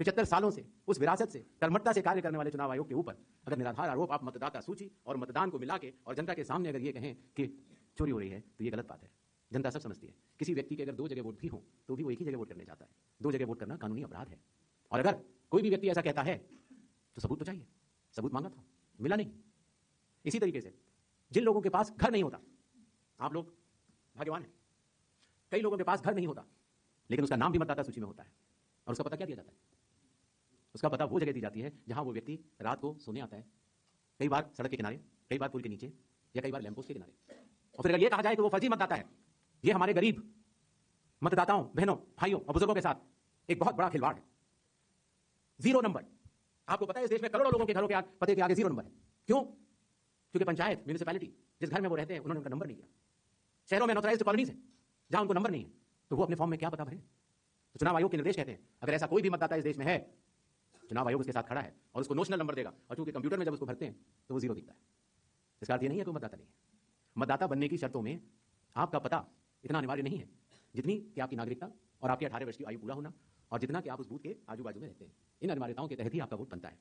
75 सालों से उस विरासत से कर्मठता से कार्य करने वाले चुनाव आयोग के ऊपर अगर निराधार आरोप आप मतदाता सूची और मतदान को मिला के और जनता के सामने अगर ये कहें कि चोरी हो रही है तो ये गलत बात है। जनता सब समझती है। किसी व्यक्ति के अगर 2 जगह वोट भी हो तो भी वो एक ही जगह वोट करने जाता है। 2 जगह वोट करना कानूनी अपराध है। और अगर कोई भी व्यक्ति ऐसा कहता है तो सबूत तो चाहिए। सबूत मांगा था, मिला नहीं। इसी तरीके से जिन लोगों के पास घर नहीं होता, आप लोग भाग्यवान हैं, कई लोगों के पास घर नहीं होता लेकिन उसका नाम भी मतदाता सूची में होता है। और उसका पता क्या दिया जाता है? उसका पता वो जगह दी जाती है जहां वो व्यक्ति रात को सोने आता है, कई बार सड़क के किनारे, कई बार पुल के नीचे, या कई बार लैंपपोस्ट के किनारे। और फिर अगर ये कहा जाए कि वो फर्जी मतदाता है, ये हमारे गरीब मतदाताओं, बहनों, भाइयों और बुजुर्गों के साथ एक बहुत बड़ा खिलवाड़ है। 0 नंबर। आपको पता है इस देश में करोड़ों लोगों के घरों के पते के आगे 0 नंबर है। क्यों? क्योंकि पंचायत, म्यूनिसिपैलिटी जिस घर में वो रहते हैं उन्होंने उनका नंबर नहीं दिया। शहरों में अनऑथराइज्ड कॉलोनीज है जहां उनको नंबर नहीं है, तो वो अपने फॉर्म में क्या पता भरें? तो चुनाव आयोग के निर्देश कहते हैं अगर ऐसा कोई भी मतदाता इस देश में है, चुनाव आयोग उसके साथ खड़ा है और उसको नोशनल नंबर देगा। और चूंकि कंप्यूटर में जब उसको भरते हैं तो वो 0 दिखता है। इसका अर्थ ये नहीं है कोई मतदाता नहीं है। मतदाता बनने की शर्तों में आपका पता इतना अनिवार्य नहीं है जितनी कि आपकी नागरिकता और आपके 18 वर्ष की आयु पूरा होना और जितना कि आप उस बूथ के आजू बाजू में रहते हैं। इन अनिवार्यताओं के तहत ही आपका वोट बनता है।